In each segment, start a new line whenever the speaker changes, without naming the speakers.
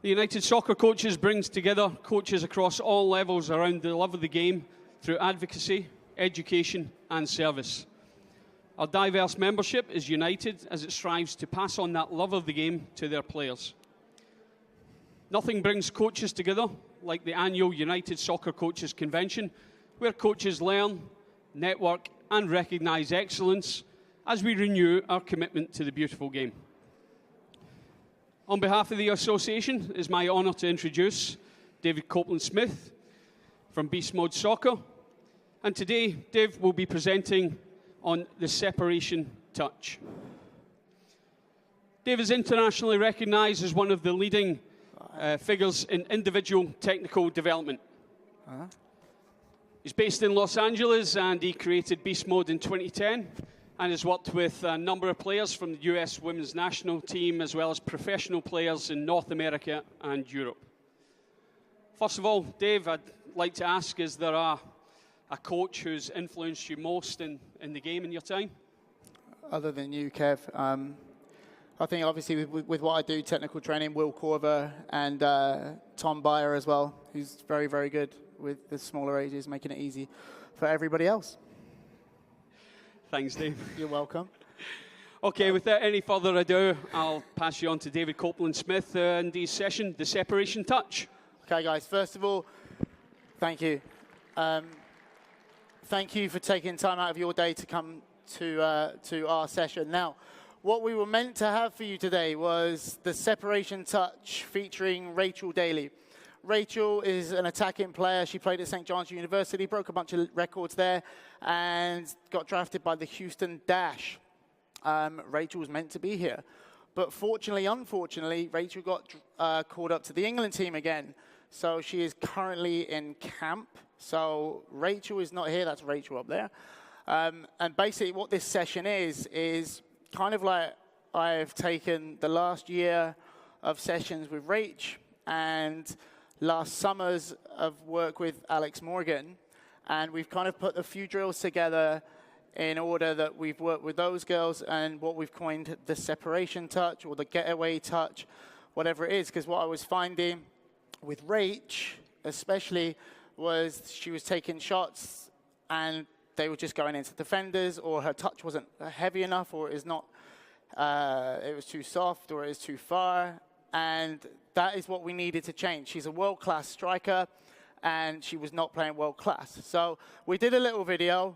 The United Soccer Coaches brings together coaches across all levels around the love of the game through advocacy, education and service. Our diverse membership is united as it strives to pass on that love of the game to their players. Nothing brings coaches together like the annual United Soccer Coaches Convention, where coaches learn, network and recognise excellence as we renew our commitment to the beautiful game. On behalf of the association, it is my honour to introduce David Copeland-Smith from Beast Mode Soccer. And today, Dave will be presenting on the Seperation Touch. Dave is internationally recognised as one of the leading figures in individual technical development. He's based in Los Angeles and he created Beast Mode in 2010 and has worked with a number of players from the US women's national team as well as professional players in North America and Europe. First of all, Dave, I'd like to ask, is there a coach who's influenced you most in the game in your time?
Other than you, Kev, I think obviously with what I do, technical training, Will Corver and Tom Byer as well, who's very, very good with the smaller ages, making it easy for everybody else.
Thanks, Dave.
You're welcome.
Okay, without any further ado, I'll pass you on to David Copeland-Smith and his session, the Seperation Touch.
Okay, guys, first of all, thank you. Thank you for taking time out of your day to come to our session. Now, what we were meant to have for you today was the Seperation Touch featuring Rachel Daly. Rachel is an attacking player. She played at St. John's University, broke a bunch of records there, and got drafted by the Houston Dash. Rachel was meant to be here. But fortunately, unfortunately, Rachel got called up to the England team again. So she is currently in camp. So Rachel is not here. That's Rachel up there. And basically what this session is kind of like I've taken the last year of sessions with Rach and last summers of work with Alex Morgan, and we've kind of put a few drills together in order that we've worked with those girls and what we've coined the separation touch or the getaway touch, whatever it is. Because what I was finding with Rach, especially, was she was taking shots and they were just going into defenders, or her touch wasn't heavy enough, or it was too soft, or it was too far. And that is what we needed to change. She's a world-class striker, and she was not playing world-class. So we did a little video,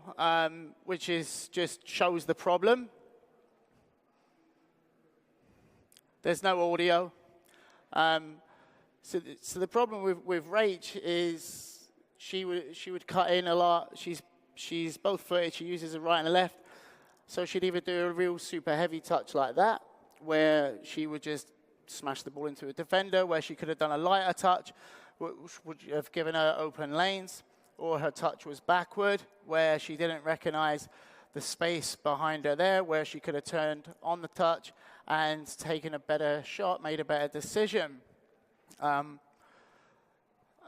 which is just shows the problem. There's no audio. So the problem with Rach is she would cut in a lot. She's both-footed. She uses a right and a left. So she'd either do a real super heavy touch like that, where she would just smash the ball into a defender, where she could have done a lighter touch, which would have given her open lanes, or her touch was backward, where she didn't recognize the space behind her there, where she could have turned on the touch and taken a better shot, made a better decision.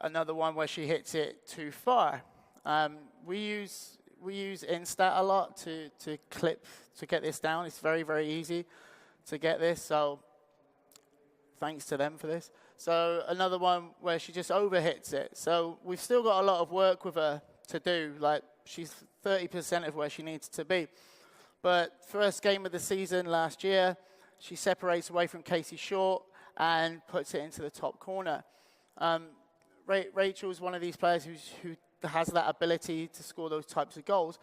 Another one where she hits it too far. We use Instat a lot to get this down. It's very, very easy to get this, so thanks to them for this. So another one where she just overhits it. So we've still got a lot of work with her to do. Like, she's 30% of where she needs to be. But first game of the season last year, she separates away from Casey Short and puts it into the top corner. Rachel is one of these players who has that ability to score those types of goals.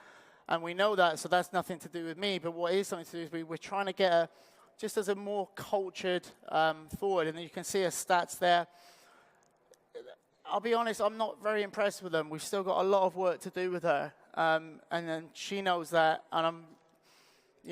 And we know that, so that's nothing to do with me. But what is something to do is we're trying to get her just as a more cultured forward. And you can see her stats there. I'll be honest, I'm not very impressed with them. We've still got a lot of work to do with her. And then she knows that. And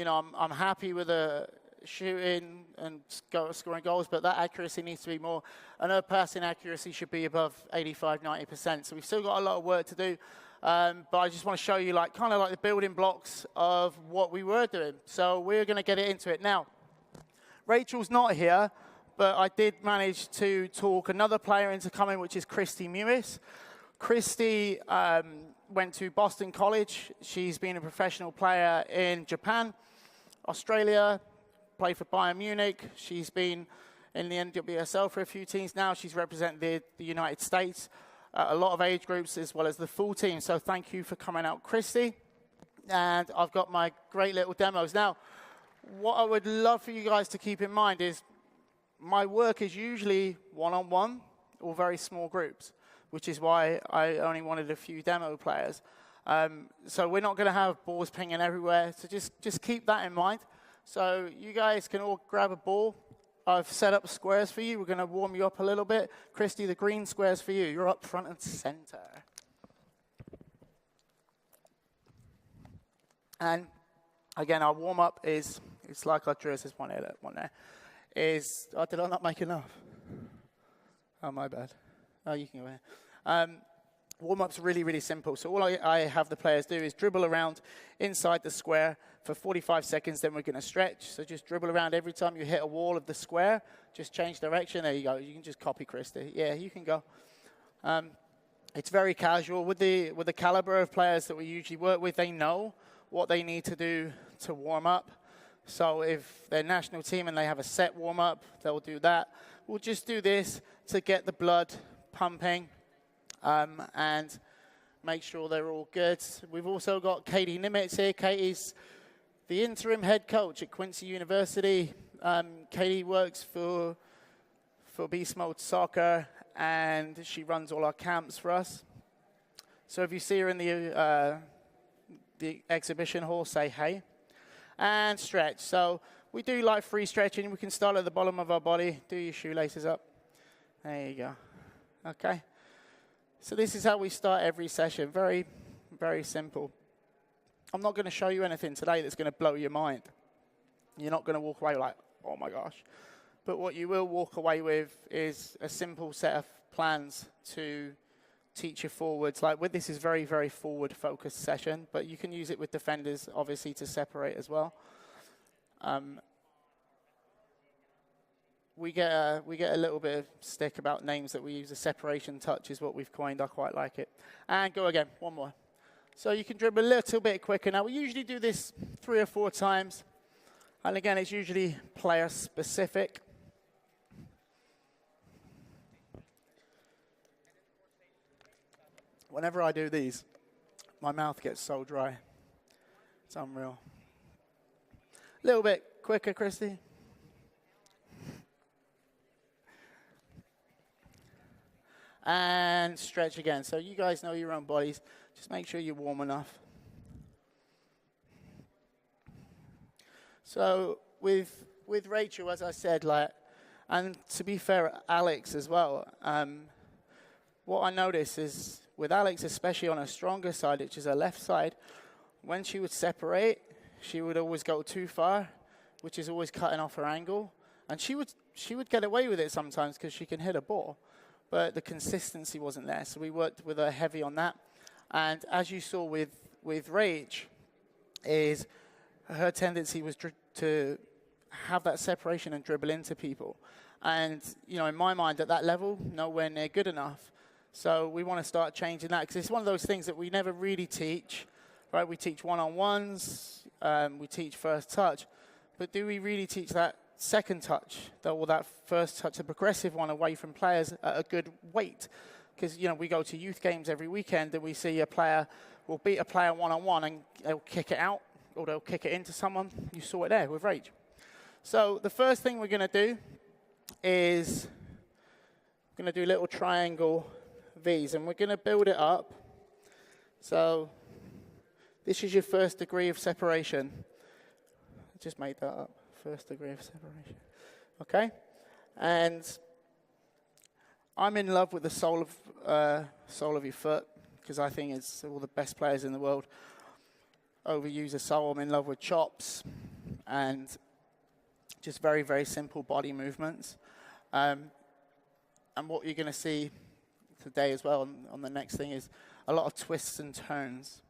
I'm happy with her shooting and scoring goals, but that accuracy needs to be more. And her passing accuracy should be above 85, 90%. So we've still got a lot of work to do. But I just want to show you kind of like the building blocks of what we were doing. So we're going to get into it now. Rachel's not here, but I did manage to talk another player into coming, which is Christy Mewis. Christy went to Boston College. She's been a professional player in Japan, Australia, played for Bayern Munich. She's been in the NWSL for a few teams now. She's represented the United States, a lot of age groups, as well as the full team. So thank you for coming out, Christy. And I've got my great little demos. Now, what I would love for you guys to keep in mind is my work is usually one-on-one or very small groups, which is why I only wanted a few demo players. So we're not going to have balls pinging everywhere. So just keep that in mind. So you guys can all grab a ball. I've set up squares for you. We're going to warm you up a little bit. Christy, the green square's for you. You're up front and center. And again, our warm-up is, it's like I drew this one there, oh, did I not make enough? Oh, my bad. Oh, you can go ahead. Warm-up's really, really simple. So all I have the players do is dribble around inside the square for 45 seconds, then we're going to stretch. So just dribble around every time you hit a wall of the square. Just change direction. There you go. You can just copy Christy. Yeah, you can go. It's very casual. With the caliber of players that we usually work with, they know what they need to do to warm up. So if they're national team and they have a set warm-up, they'll do that. We'll just do this to get the blood pumping and make sure they're all good. We've also got Katie Nimitz here. Katie's the interim head coach at Quincy University. Katie works for Beast Mode Soccer, and she runs all our camps for us. So if you see her in the exhibition hall, say hey. And stretch. So we do like free stretching. We can start at the bottom of our body. Do your shoelaces up. There you go. Okay. So this is how we start every session. Very, very simple. I'm not going to show you anything today that's going to blow your mind. You're not going to walk away like, oh my gosh. But what you will walk away with is a simple set of plans to teach your forwards. Like with this is very, very forward focused session, but you can use it with defenders obviously to separate as well. We get a little bit of stick about names that we use. A separation touch is what we've coined. I quite like it. And go again, one more. So you can dribble a little bit quicker. Now we usually do this 3 or 4 times. And again, it's usually player specific. Whenever I do these, my mouth gets so dry. It's unreal. A little bit quicker, Christy. And stretch again. So you guys know your own bodies. Just make sure you're warm enough. So with Rachel, as I said, and to be fair, Alex as well, what I notice is with Alex, especially on her stronger side, which is her left side, when she would separate, she would always go too far, which is always cutting off her angle. And she would get away with it sometimes because she can hit a ball, but the consistency wasn't there. So we worked with her heavy on that. And as you saw with Rach, is her tendency was to have that separation and dribble into people. And, you know, in my mind, at that level, nowhere near good enough. So we want to start changing that because it's one of those things that we never really teach, right? We teach one-on-ones, we teach first touch, but do we really teach that second touch, or that first touch, a progressive one away from players at a good weight? Because, you know, we go to youth games every weekend and we see a player will beat a player one-on-one and they'll kick it out or they'll kick it into someone. You saw it there with Rage. So the first thing we're going to do is we're going to do little triangle V's, and we're going to build it up. So this is your first degree of separation. I just made that up. First degree of separation. Okay? And I'm in love with the sole of your foot because I think it's all the best players in the world overuse the sole. I'm in love with chops and just very, very simple body movements. And what you're going to see today as well on the next thing is a lot of twists and turns.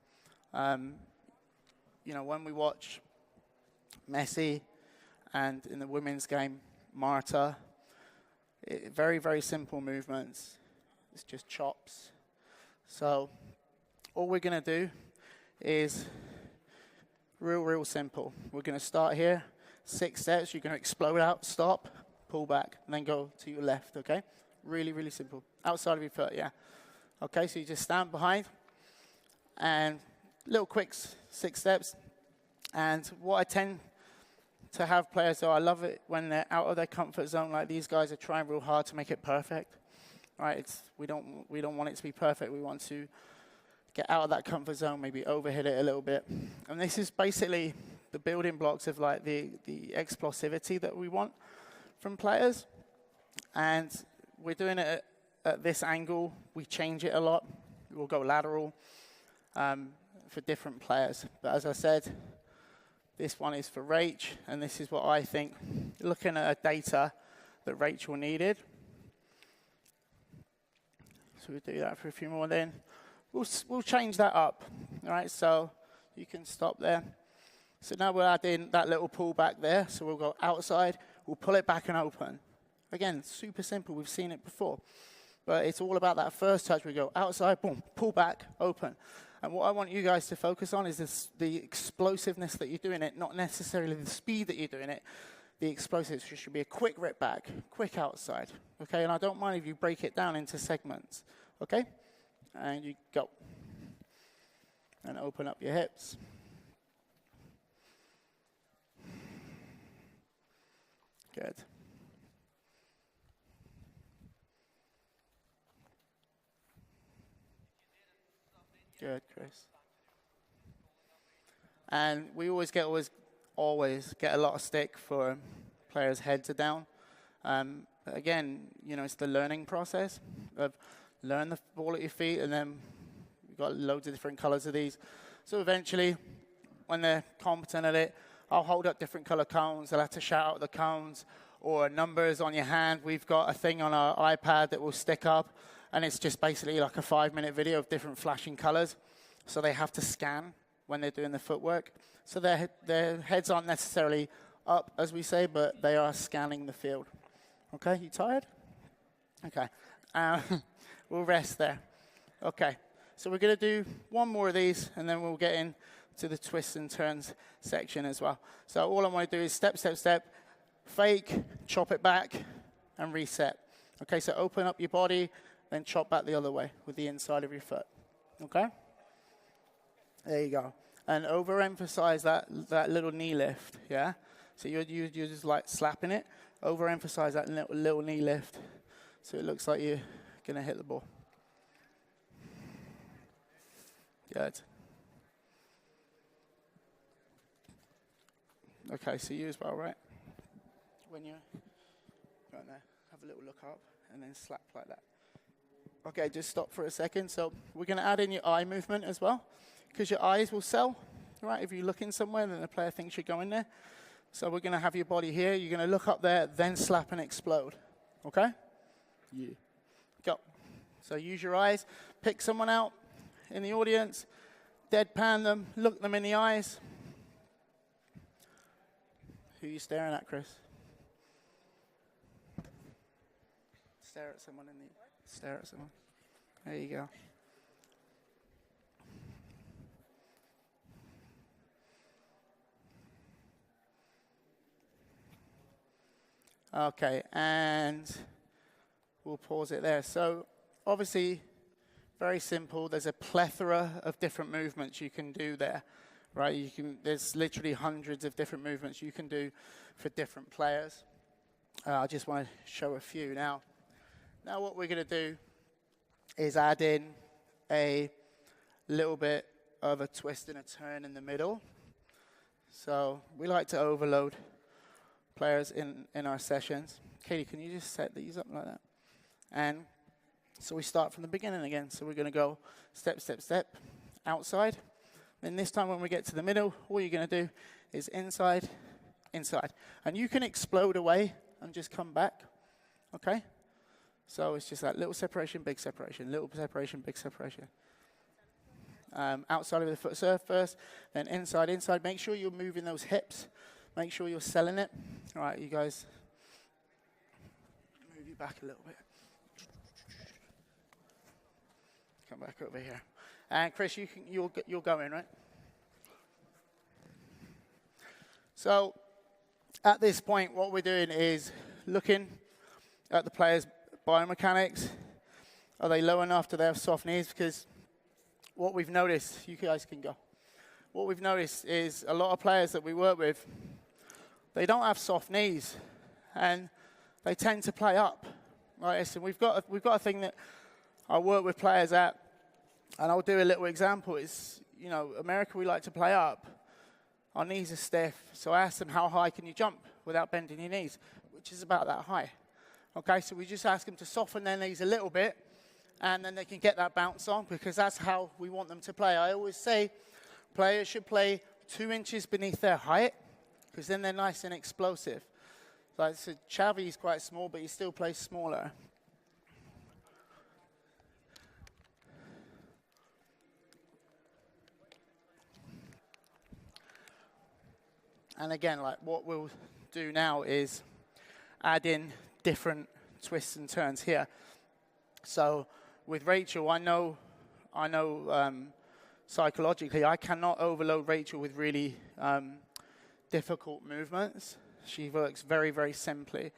You know, when we watch Messi and in the women's game, Marta, very, very simple movements. It's just chops. So all we're going to do is real simple. We're going to start here, 6 steps. You're going to explode out, stop, pull back, and then go to your left, okay? Really, really simple. Outside of your foot, yeah. Okay, so you just stand behind, and little quick 6 steps. And what I tend to have players, so I love it when they're out of their comfort zone, like these guys are trying real hard to make it perfect, right? We don't want it to be perfect. We want to get out of that comfort zone, maybe overhit it a little bit. And this is basically the building blocks of like the explosivity that we want from players. And we're doing it at this angle. We change it a lot. We'll go lateral for different players. But as I said, this one is for Rach, and this is what I think, looking at data that Rachel needed. So we'll do that for a few more then. We'll change that up, all right? So you can stop there. So now we'll add in that little pull back there. So we'll go outside, we'll pull it back and open. Again, super simple, we've seen it before. But it's all about that first touch. We go outside, boom, pull back, open. And what I want you guys to focus on is the explosiveness that you're doing it, not necessarily the speed that you're doing it. The explosives should be a quick rip back, quick outside, okay? And I don't mind if you break it down into segments, okay? And you go. And open up your hips. Good. Good, Chris. And we always get a lot of stick for players' heads are down. Again, you know, it's the learning process of learn the ball at your feet, and then we've got loads of different colors of these. So eventually, when they're competent at it, I'll hold up different color cones. They'll have to shout out the cones or numbers on your hand. We've got a thing on our iPad that will stick up, and it's just basically like a 5-minute video of different flashing colors. So they have to scan when they're doing the footwork. So their heads aren't necessarily up, as we say, but they are scanning the field. Okay, you tired? Okay. We'll rest there. Okay, so we're going to do one more of these, and then we'll get into the twists and turns section as well. So all I want to do is step, step, step, fake, chop it back, and reset. Okay, so open up your body, then chop back the other way with the inside of your foot. Okay? There you go. And overemphasize that little knee lift, yeah? So you're just like slapping it. Overemphasize that little knee lift so it looks like you're going to hit the ball. Good. Okay, so you as well, right? When you're right there, have a little look up and then slap like that. Okay, just stop for a second. So we're going to add in your eye movement as well, because your eyes will sell, right? If you're looking somewhere, then the player thinks you're going there. So we're going to have your body here. You're going to look up there, then slap and explode. Okay? Yeah. Go. So use your eyes. Pick someone out in the audience. Deadpan them. Look them in the eyes. Who are you staring at, Chris? Stare at someone in the... Stare at someone. There you go. Okay, and we'll pause it there. So obviously, very simple. There's a plethora of different movements you can do there, right? There's literally hundreds of different movements you can do for different players. I just want to show a few. Now what we're going to do is add in a little bit of a twist and a turn in the middle. So we like to overload players in our sessions. Katie, can you just set these up like that? And so we start from the beginning again. So we're going to go step, step, step, outside. Then this time when we get to the middle, all you're going to do is inside, inside. And you can explode away and just come back, okay? So it's just that little separation, big separation, little separation, big separation. Outside of the foot surf first, then inside, inside. Make sure you're moving those hips. Make sure you're selling it. All right, you guys, move you back a little bit. Come back over here. And Chris, you're going, right? So at this point, what we're doing is looking at the players' biomechanics. Are they low enough? Do they have soft knees? Because what we've noticed, you guys can go. What we've noticed is a lot of players that we work with, they don't have soft knees, and they tend to play up. Right? So we've got a thing that I work with players at, and I'll do a little example. It's, you know, America, we like to play up. Our knees are stiff, so I ask them, how high can you jump without bending your knees? Which is about that high. Okay, so we just ask them to soften their knees a little bit, and then they can get that bounce on, because that's how we want them to play. I always say players should play 2 inches beneath their height, because then they're nice and explosive. Like, so Xavi's quite small, but he still plays smaller. And again, like, what we'll do now is add in different twists and turns here. So with Rachel, I know psychologically I cannot overload Rachel with really difficult movements. She works very, very simply.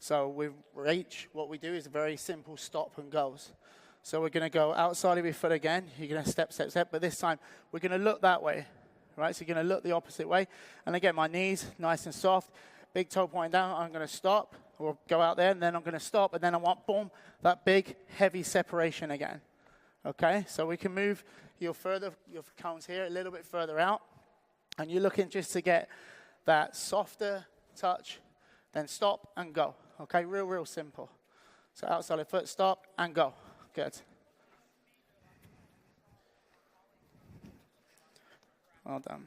So with Rach, what we do is a very simple stop and goes. So we're going to go outside of your foot again. You're going to step, step, step, but this time we're going to look that way. Right, so you're going to look the opposite way. And again, my knees nice and soft. Big toe pointing down. I'm going to stop, or go out there, and then I'm going to stop, and then I want, boom, that big, heavy separation again. Okay, so we can move your cones here a little bit further out. And you're looking just to get that softer touch, then stop and go. Okay, real, real simple. So outside of foot, stop and go. Good. Well done.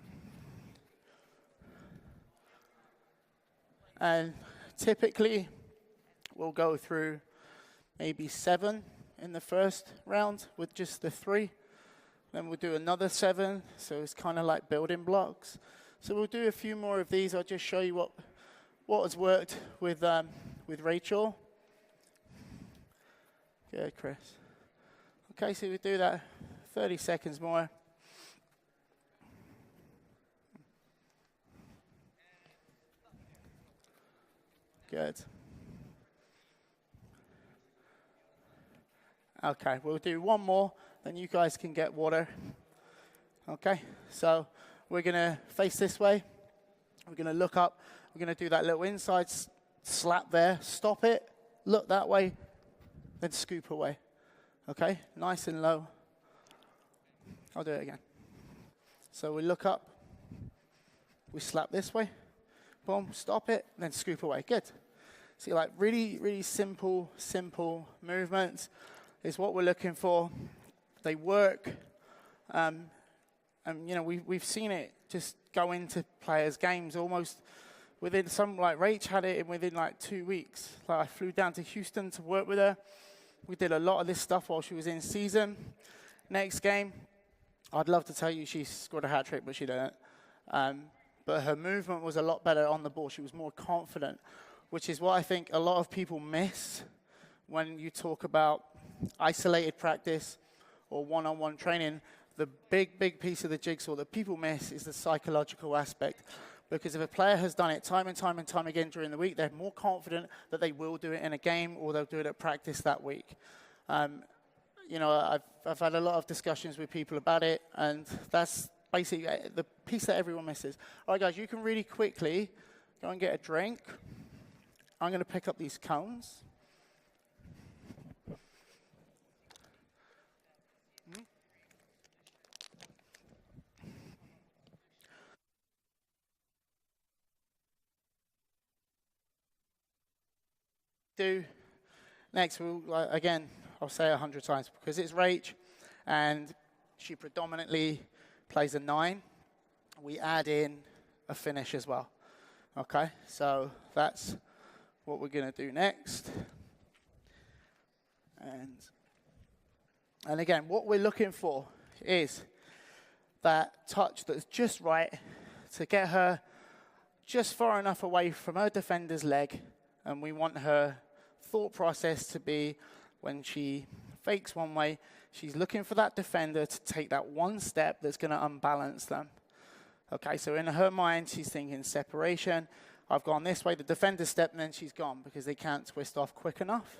And typically, we'll go through maybe 7 in the first round with just the 3. Then we'll do another 7, so it's kind of like building blocks. So we'll do a few more of these. I'll just show you what has worked with Rachel. Good, Chris. Okay, so we do that 30 seconds more. Good. Okay, we'll do one more, then you guys can get water. Okay, so we're going to face this way. We're going to look up. We're going to do that little inside slap there. Stop it. Look that way. Then scoop away. Okay, nice and low. I'll do it again. So we look up. We slap this way. Boom, stop it, then scoop away. Good. See, like really, really simple movements is what we're looking for. They work. And, you know, we've seen it just go into players' games almost within like Rach had it within like 2 weeks. Like I flew down to Houston to work with her. We did a lot of this stuff while she was in season. Next game, I'd love to tell you she scored a hat trick, but she didn't. But her movement was a lot better on the ball. She was more confident, which is what I think a lot of people miss when you talk about isolated practice or one-on-one training. The big piece of the jigsaw that people miss is the psychological aspect. Because if a player has done it time and time again during the week, they're more confident that they will do it in a game or they'll do it at practice that week. You know, I've had a lot of discussions with people about it, and that's basically the piece that everyone misses. All right, guys, you can really quickly go and get a drink. I'm going to pick up these cones. Do next, again, I'll say 100 times, because it's Rach, and she predominantly plays a 9. We add in a finish as well. Okay, so that's what we're going to do next. And again, what we're looking for is that touch that's just right to get her just far enough away from her defender's leg, and we want her thought process to be, when she fakes one way, she's looking for that defender to take that one step that's going to unbalance them. Okay, so in her mind, she's thinking separation. I've gone this way, the defender stepped, and then she's gone because they can't twist off quick enough.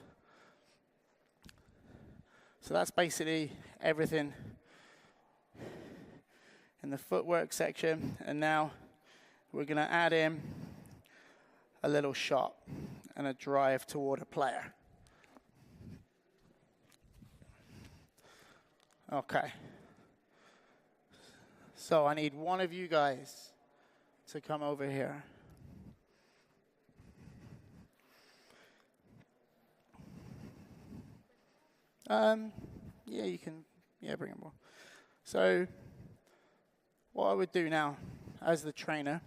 So that's basically everything in the footwork section. And now we're going to add in a little shot and a drive toward a player. Okay. So I need one of you guys to come over here. Yeah, you can, bring it more. So what I would do now as the trainer,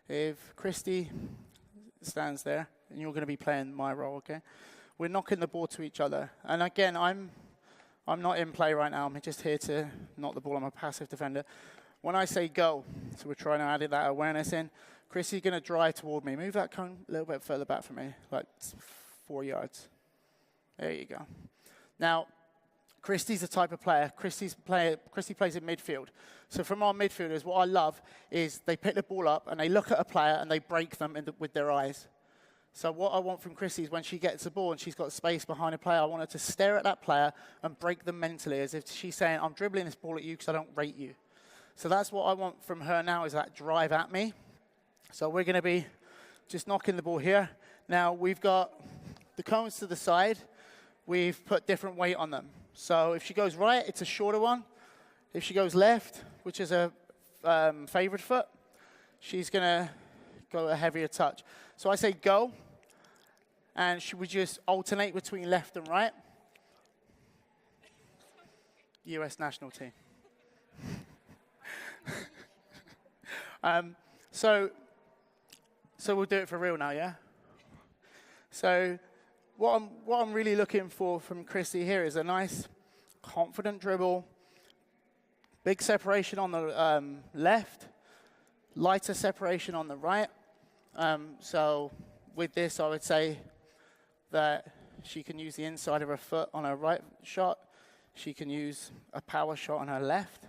if Christy stands there, and you're going to be playing my role, okay? We're knocking the ball to each other. And again, I'm not in play right now. I'm just here to knock the ball. I'm a passive defender. When I say go, so we're trying to add that awareness in, Chrissy's going to drive toward me. Move that cone a little bit further back from me, like 4 yards. There you go. Now, Christy's the type of player. Christy plays in midfield. So from our midfielders, what I love is they pick the ball up and they look at a player and they break them with their eyes. So what I want from Christy is when she gets the ball and she's got space behind a player, I want her to stare at that player and break them mentally as if she's saying, I'm dribbling this ball at you because I don't rate you. So that's what I want from her now, is that drive at me. So we're going to be just knocking the ball here. Now we've got the cones to the side. We've put different weight on them. So if she goes right, it's a shorter one. If she goes left, which is a favored foot, she's going to go a heavier touch. So I say go, and should we just alternate between left and right? US national team. So we'll do it for real now, yeah? So what I'm really looking for from Christy here is a nice, confident dribble, big separation on the left, lighter separation on the right. So with this, I would say that she can use the inside of her foot on her right shot. She can use a power shot on her left.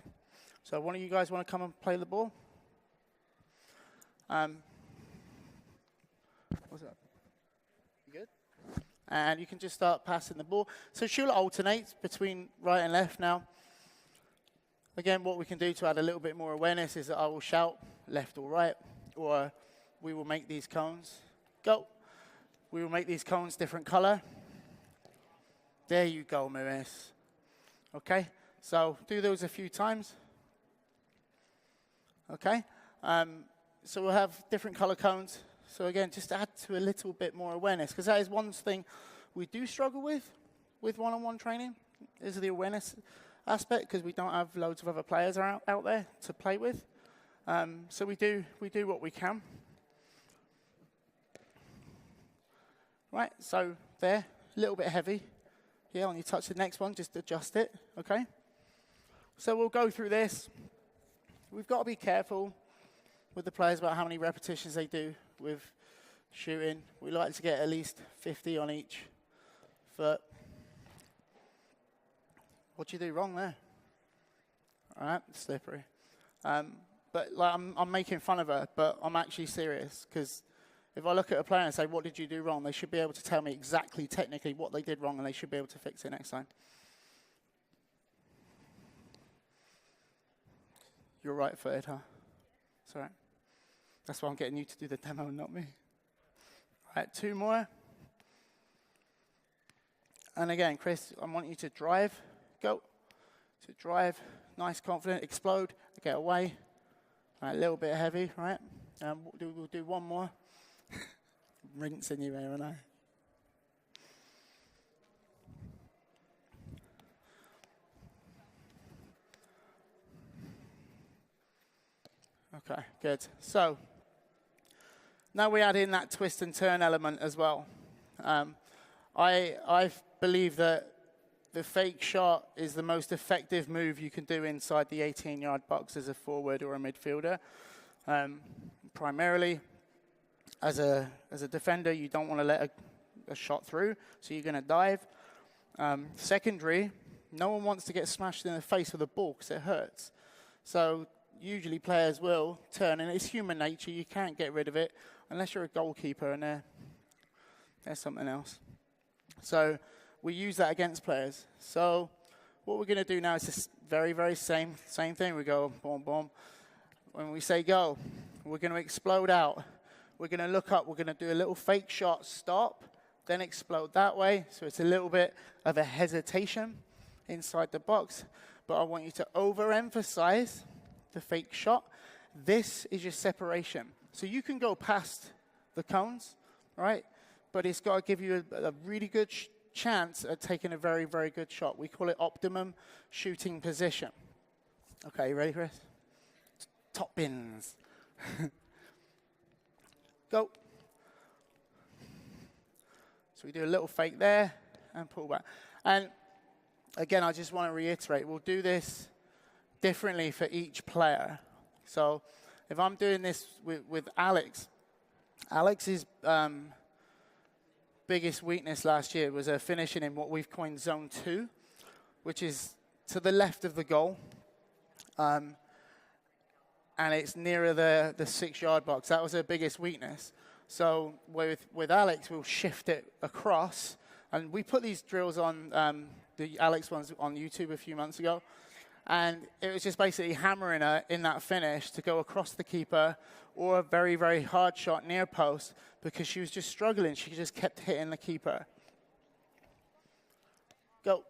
So one of you guys want to come and play the ball? What's up? You good? And you can just start passing the ball. So she'll alternate between right and left now. Again, what we can do to add a little bit more awareness is that I will shout left or right, or we will make these cones go. We will make these cones different color. There you go, Maris. Okay, so do those a few times. Okay, so we'll have different color cones. So again, just add to a little bit more awareness, because that is one thing we do struggle with one-on-one training, is the awareness aspect, because we don't have loads of other players out there to play with. So we do what we can. Right, so there, a little bit heavy. Yeah, when you touch the next one, just adjust it, okay? So we'll go through this. We've got to be careful with the players about how many repetitions they do with shooting. We like to get at least 50 on each foot. What'd you do wrong there? All right, slippery. But like, I'm making fun of her, but I'm actually serious, because if I look at a player and say, what did you do wrong? They should be able to tell me exactly, technically, what they did wrong, and they should be able to fix it next time. You're right-footed, huh? It's all right. That's why I'm getting you to do the demo, not me. All right, 2 more. And again, Chris, I want you to drive. Go. To drive, nice, confident, explode, get away. All right, a little bit heavy, right? We'll do one more. Rinsing you here, aren't I? Okay, good. So now we add in that twist and turn element as well. I believe that the fake shot is the most effective move you can do inside the 18-yard box as a forward or a midfielder. Primarily, as a defender, you don't want to let a shot through, so you're going to dive. Secondary, no one wants to get smashed in the face with a ball because it hurts. So usually players will turn, and it's human nature. You can't get rid of it unless you're a goalkeeper, and there's something else. So we use that against players. So what we're going to do now is this very, very same thing. We go boom, boom. When we say go, we're going to explode out. We're going to look up. We're going to do a little fake shot, stop, then explode that way. So it's a little bit of a hesitation inside the box. But I want you to overemphasize the fake shot. This is your separation. So you can go past the cones, right? But it's got to give you a really good chance at taking a very, very good shot. We call it optimum shooting position. Okay, you ready, Chris? Top bins. Go. So we do a little fake there and pull back. And again, I just want to reiterate, we'll do this differently for each player. So if I'm doing this with Alex, Alex's biggest weakness last year was finishing in what we've coined zone 2, which is to the left of the goal. And it's nearer the 6-yard box. That was her biggest weakness. So with Alex, we'll shift it across. And we put these drills on, the Alex ones on YouTube a few months ago. And it was just basically hammering her in that finish to go across the keeper or a very, very hard shot near post because she was just struggling. She just kept hitting the keeper. Go.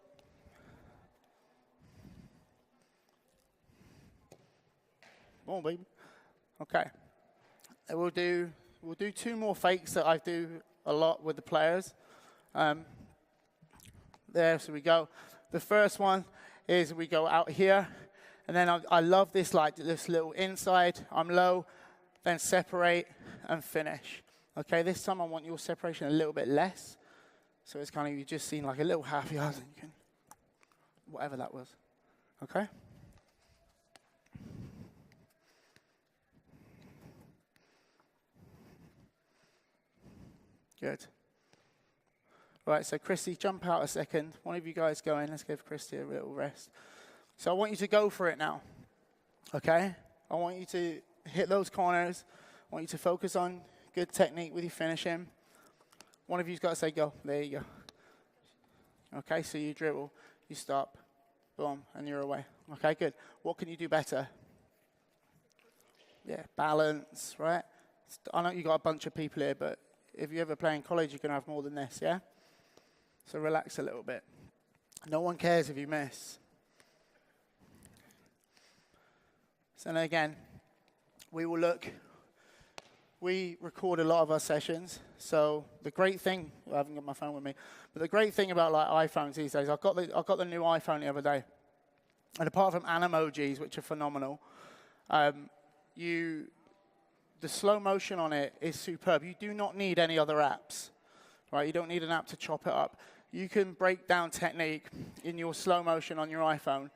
Come on, baby. Okay. And we'll do 2 more fakes that I do a lot with the players. There, so we go. The first one is we go out here, and then I love this, like this little inside. I'm low, then separate and finish. Okay, this time I want your separation a little bit less. So it's kind of, you just seen like a little half yard, and you can, whatever that was. Okay? Good. All right, so Christy, jump out a second. One of you guys go in. Let's give Christy a little rest. So I want you to go for it now, okay? I want you to hit those corners. I want you to focus on good technique with your finishing. One of you's got to say go. There you go. Okay, so you dribble, you stop, boom, and you're away. Okay, good. What can you do better? Yeah, balance, right? I know you got a bunch of people here, but if you ever play in college, you're going to have more than this, yeah? So relax a little bit. No one cares if you miss. So then again, we record a lot of our sessions. So the great thing, I haven't got my phone with me, but the great thing about like iPhones these days, I got the new iPhone the other day. And apart from animojis, which are phenomenal, the slow motion on it is superb. You do not need any other apps, right? You don't need an app to chop it up. You can break down technique in your slow motion on your iPhone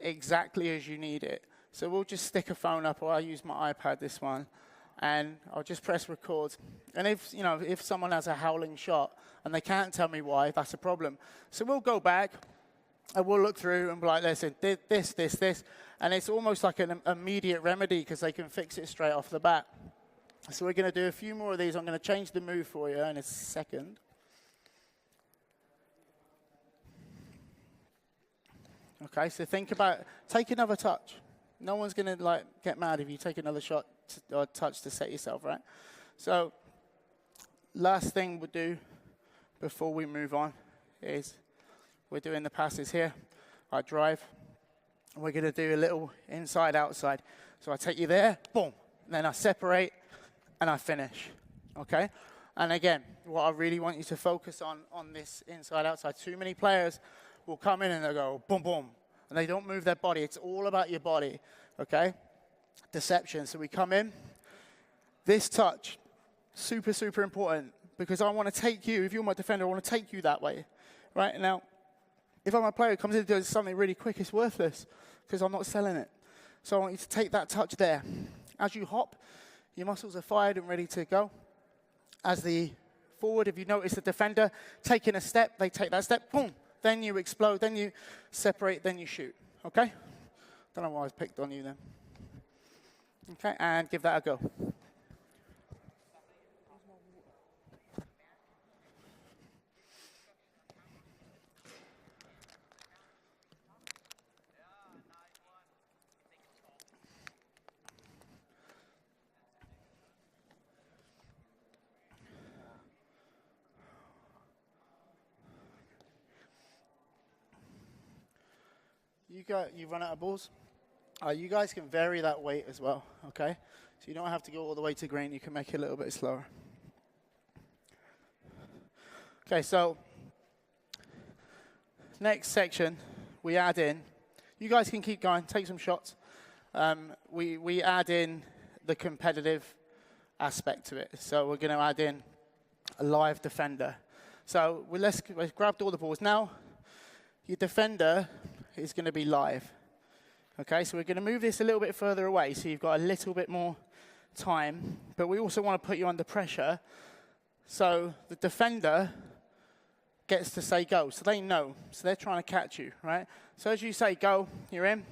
exactly as you need it. So we'll just stick a phone up, or I use my iPad, this one, and I'll just press record. And if someone has a howling shot and they can't tell me why, that's a problem. So we'll go back and we'll look through and be like, listen, this. And it's almost like an immediate remedy because they can fix it straight off the bat. So we're going to do a few more of these. I'm going to change the move for you in a second. Okay, so think about, take another touch. No one's going to get mad if you take another shot or touch to set yourself, right? So last thing we'll do before we move on is we're doing the passes here. I drive. We're going to do a little inside-outside. So I take you there, boom. And then I separate, and I finish. Okay? And again, what I really want you to focus on this inside-outside. Too many players will come in and they'll go, boom, boom. And they don't move their body. It's all about your body. Okay? Deception. So we come in. This touch, super, super important. Because I want to take you, if you're my defender, I want to take you that way. Right? Now, if I'm a player who comes in and does something really quick, it's worthless because I'm not selling it. So I want you to take that touch there. As you hop, your muscles are fired and ready to go. As the forward, if you notice the defender taking a step, they take that step, boom. Then you explode, then you separate, then you shoot. Okay? Don't know why I picked on you then. Okay, and give that a go. You run out of balls? You guys can vary that weight as well, okay? So you don't have to go all the way to green. You can make it a little bit slower. Okay, so next section, we add in. You guys can keep going. Take some shots. We add in the competitive aspect to it. So we're going to add in a live defender. So let's grab all the balls. Now, your defender is going to be live. Okay, so we're going to move this a little bit further away so you've got a little bit more time. But we also want to put you under pressure. So the defender gets to say go. So they know. So they're trying to catch you, right? So as you say go, you're in.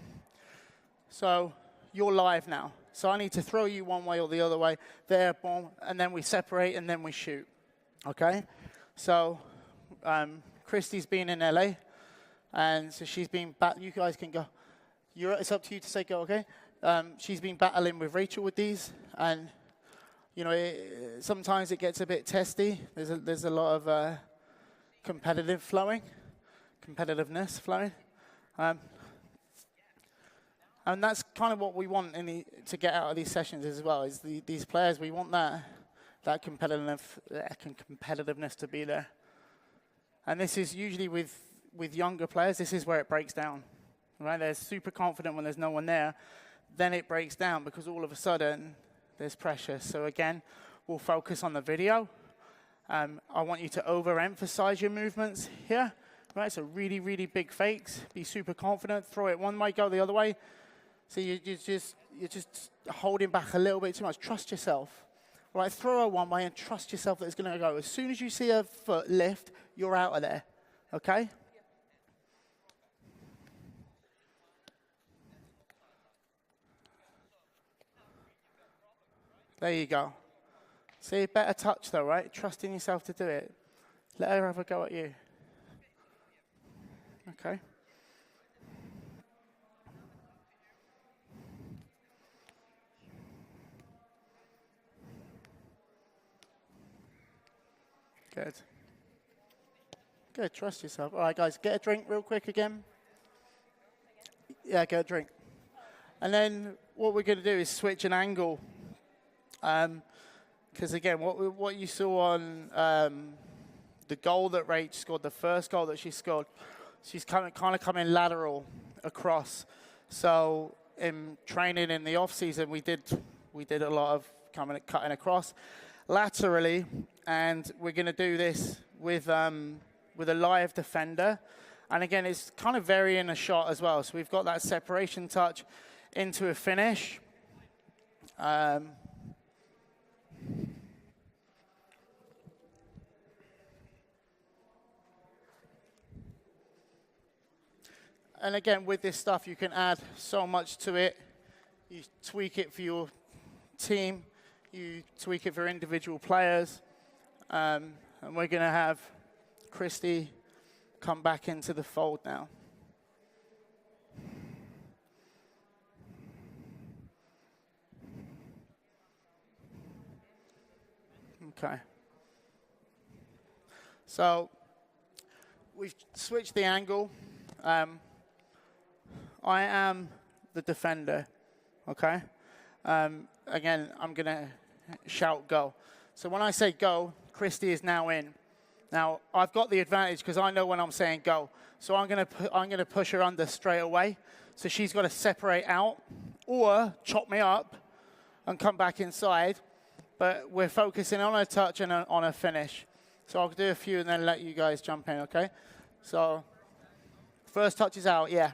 So you're live now. So I need to throw you one way or the other way. There, boom, and then we separate and then we shoot. Okay? So Christy's been in LA. And so she's been you guys can go. It's up to you to say go, okay? She's been battling with Rachel with these, and you know sometimes it gets a bit testy. There's a lot of competitiveness flowing, and that's kind of what we want to get out of these sessions as well. Is these players, we want that competitiveness to be there, and this is usually with younger players. This is where it breaks down. Right, they're super confident when there's no one there. Then it breaks down because all of a sudden there's pressure. So again, we'll focus on the video. I want you to overemphasize your movements here. Right, so really, really big fakes. Be super confident. Throw it one way, go the other way. So you're just holding back a little bit too much. Trust yourself. Right, throw it one way and trust yourself that it's going to go. As soon as you see a foot lift, you're out of there. Okay? There you go. See, better touch though, right? Trust in yourself to do it. Let her have a go at you. Okay. Good. Good, trust yourself. All right, guys, get a drink real quick again. Yeah, get a drink. And then what we're going to do is switch an angle. Because again, what you saw on the goal that Rach scored, the first goal that she scored, she's kind of coming lateral across. So in training in the off season, we did a lot of cutting across laterally, and we're going to do this with a live defender. And again, it's kind of varying a shot as well. So we've got that separation touch into a finish. And again, with this stuff, you can add so much to it. You tweak it for your team. You tweak it for individual players. And we're going to have Christy come back into the fold now. Okay. So we've switched the angle. I am the defender, okay? Again, I'm going to shout go. So when I say go, Christy is now in. Now, I've got the advantage because I know when I'm saying go. So I'm going to push her under straight away. So she's got to separate out or chop me up and come back inside. But we're focusing on a touch and on a finish. So I'll do a few and then let you guys jump in, okay? So first touch is out, yeah.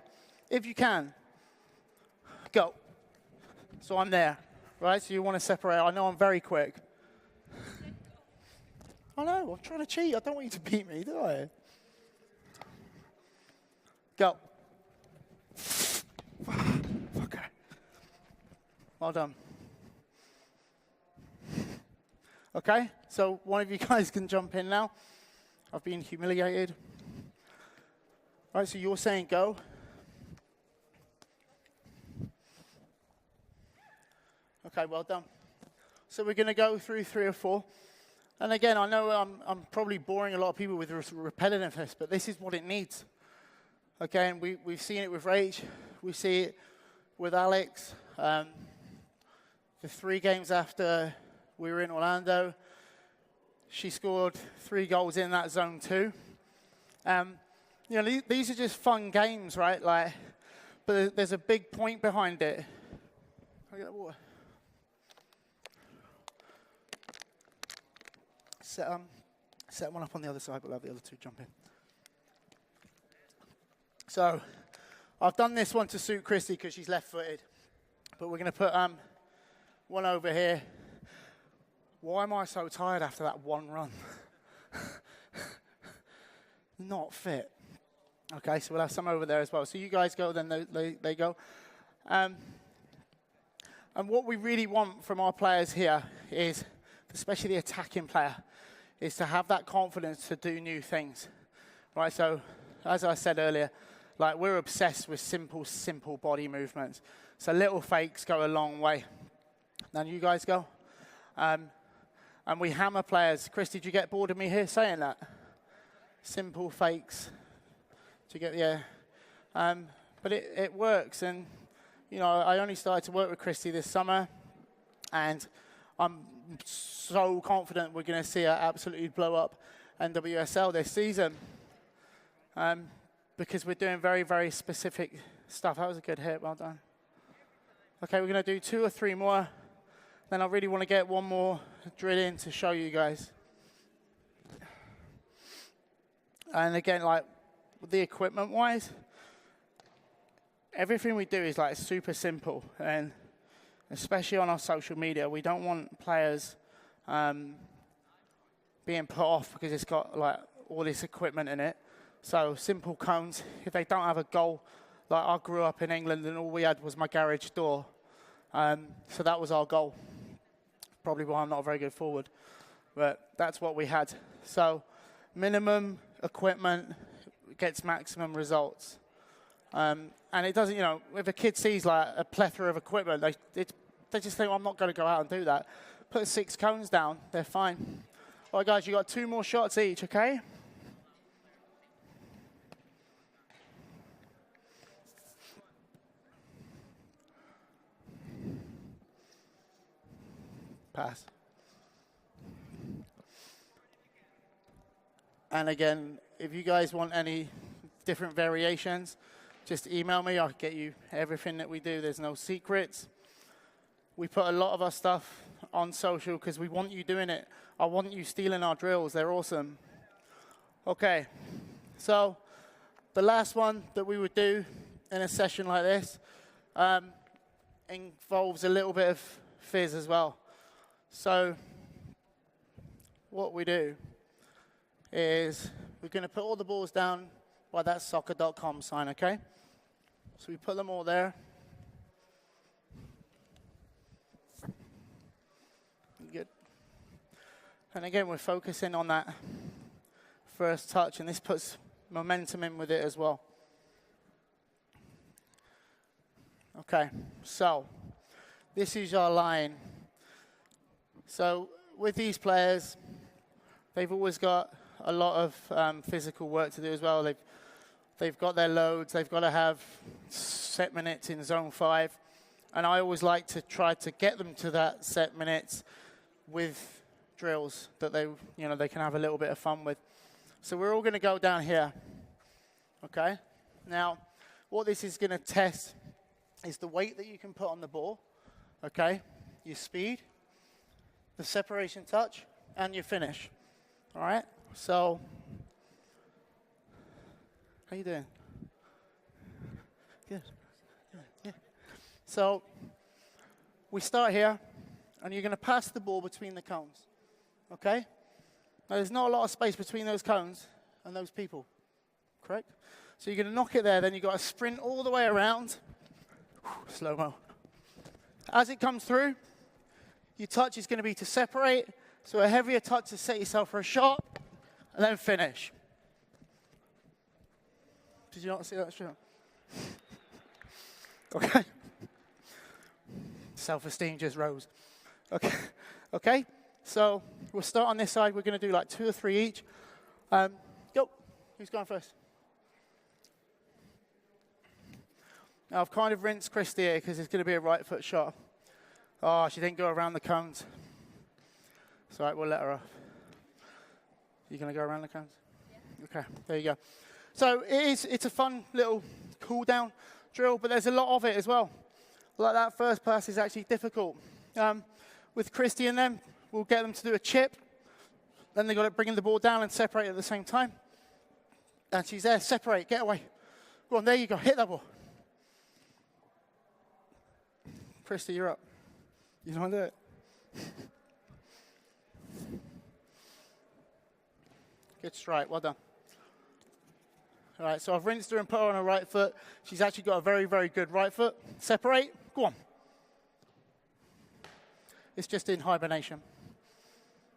If you can, go. So I'm there, right? So you want to separate. I know I'm very quick. I know, I'm trying to cheat. I don't want you to beat me, do I? Go. Okay. Well done. Okay, so one of you guys can jump in now. I've been humiliated. All right, so you're saying go. Okay, well done. So we're going to go through 3 or 4. And again, I know I'm probably boring a lot of people with repetitiveness, but this is what it needs. Okay, and we've seen it with Rach. We see it with Alex. The 3 games after we were in Orlando, she scored 3 goals in that zone 2. You know, these are just fun games, right? Like, but there's a big point behind it. Can I get water? Set one up on the other side, but we'll have the other 2 jump in. So, I've done this one to suit Christy because she's left-footed. But we're going to put one over here. Why am I so tired after that one run? Not fit. Okay, so we'll have some over there as well. So you guys go, then they go. And what we really want from our players here is, especially the attacking player, is to have that confidence to do new things. Right, so as I said earlier, like we're obsessed with simple body movements. So little fakes go a long way. Now you guys go. And we hammer players. Chris, did you get bored of me here saying that? Simple fakes. To get, yeah. But it works. And, you know, I only started to work with Christy this summer. And I'm so confident we're going to see her absolutely blow up NWSL this season. Because we're doing very, very specific stuff. That was a good hit. Well done. Okay, we're going to do 2 or 3 more. Then I really want to get one more drill in to show you guys. And again, like the equipment-wise, everything we do is like super simple. And especially on our social media, we don't want players being put off because it's got like all this equipment in it. So simple cones. If they don't have a goal, like I grew up in England and all we had was my garage door. So that was our goal. Probably why I'm not a very good forward, but that's what we had. So minimum equipment gets maximum results. And it doesn't, you know, if a kid sees like a plethora of equipment, they just think, well, I'm not going to go out and do that. Put 6 cones down, they're fine. All right, guys, you got 2 more shots each, okay? Pass. And again, if you guys want any different variations, just email me. I'll get you everything that we do. There's no secrets. We put a lot of our stuff on social because we want you doing it. I want you stealing our drills. They're awesome. Okay. So the last one that we would do in a session like this involves a little bit of fizz as well. So what we do is we're going to put all the balls down by that soccer.com sign, okay? So we put them all there. Good. And again, we're focusing on that first touch, and this puts momentum in with it as well. Okay, so this is our line. So with these players, they've always got a lot of physical work to do as well. They've got their loads. They've got to have set minutes in zone 5. And I always like to try to get them to that set minutes with drills that they can have a little bit of fun with. So we're all going to go down here. Okay? Now, what this is going to test is the weight that you can put on the ball. Okay? Your speed, the separation touch, and your finish. All right? So, how you doing? Good. Yeah. So, we start here, and you're going to pass the ball between the cones. Okay? Now, there's not a lot of space between those cones and those people. Correct? So, you're going to knock it there, then you've got to sprint all the way around. Slow-mo. As it comes through, your touch is going to be to separate So a heavier touch to set yourself for a shot, and then finish. Did you not see that shot? Okay. Self-esteem just rose. Okay. Okay. So we'll start on this side. We're going to do like 2 or 3 each. Go. Who's going first? Now I've kind of rinsed Christy here because it's going to be a right foot shot. Oh, she didn't go around the cones. It's all right, we'll let her off. You going to go around the cones? Yeah. Okay, there you go. So it's a fun little cool down drill, but there's a lot of it as well. Like that first pass is actually difficult. With Christy and them, we'll get them to do a chip. Then they've got to bring the ball down and separate at the same time. And she's there, separate, get away. Go on, there you go, hit that ball. Christy, you're up. You don't want to do it? Good strike, well done. All right, so I've rinsed her and put her on her right foot. She's actually got a very, very good right foot. Separate, go on. It's just in hibernation.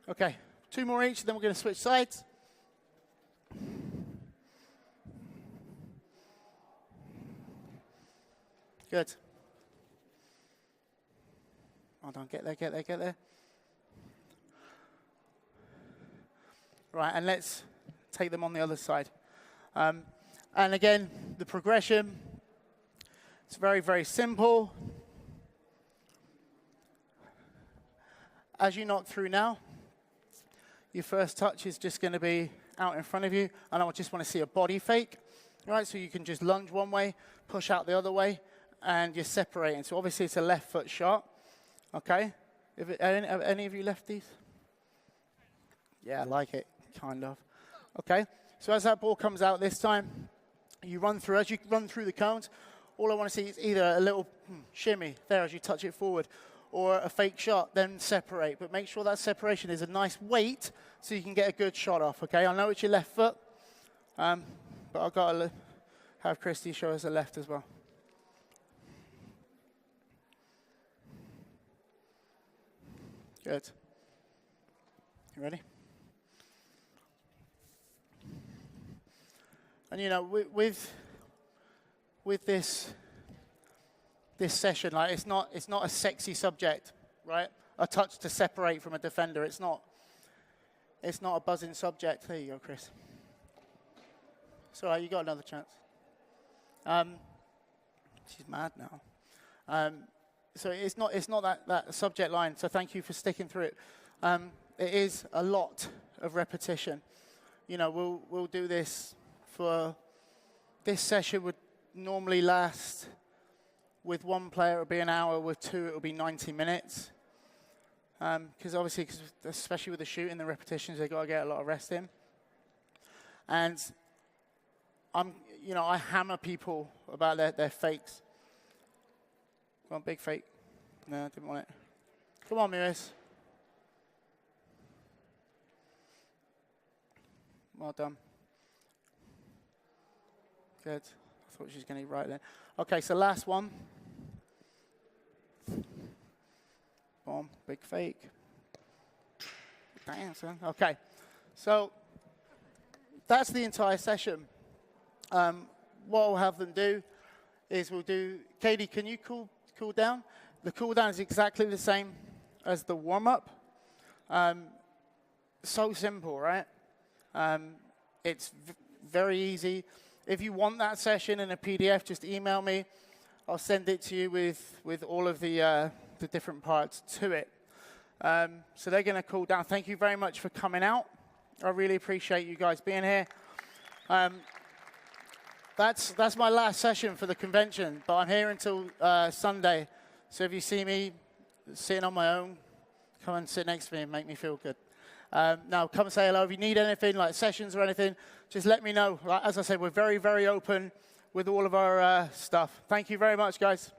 Okay, 2 more each, then we're going to switch sides. Good. Well done, get there, get there, get there. Right, and let's take them on the other side. And again, the progression, it's very, very simple. As you knock through now, your first touch is just going to be out in front of you, and I just want to see a body fake. Right, so you can just lunge one way, push out the other way, and you're separating. So obviously it's a left foot shot. Okay? Have any of you left these? Yeah, I like it, kind of. Okay? So as that ball comes out this time, you run through. As you run through the cones, all I want to see is either a little shimmy there as you touch it forward, or a fake shot, then separate. But make sure that separation is a nice weight so you can get a good shot off, okay? I know it's your left foot, but I've got to have Christy show us the left as well. Good. You ready? And you know, with this session, like it's not a sexy subject, right? A touch to separate from a defender. It's not a buzzing subject. There you go, Chris. It's all right, you got another chance. She's mad now. So it's not that subject line, so thank you for sticking through it. It is a lot of repetition. You know, we'll do this for, this session would normally last, with one player it would be an hour, with 2 it would be 90 minutes. Because obviously, especially with the shooting, the repetitions, they've got to get a lot of rest in. And I hammer people about their fakes. Come on, big fake. No, I didn't want it. Come on, Miris. Well done. Good. I thought she was going to be right there. Okay, so last one. Boom, big fake. Damn, son. Okay, so that's the entire session. What we'll have them do is we'll do, Katie, can you cool down? The cool down is exactly the same as the warm-up. So simple, right? It's very easy. If you want that session in a PDF, just email me. I'll send it to you with all of the different parts to it. So they're going to cool down. Thank you very much for coming out. I really appreciate you guys being here. That's my last session for the convention, but I'm here until Sunday. So if you see me sitting on my own, come and sit next to me and make me feel good. Now, come and say hello. If you need anything, like sessions or anything, just let me know. As I said, we're very, very open with all of our stuff. Thank you very much, guys.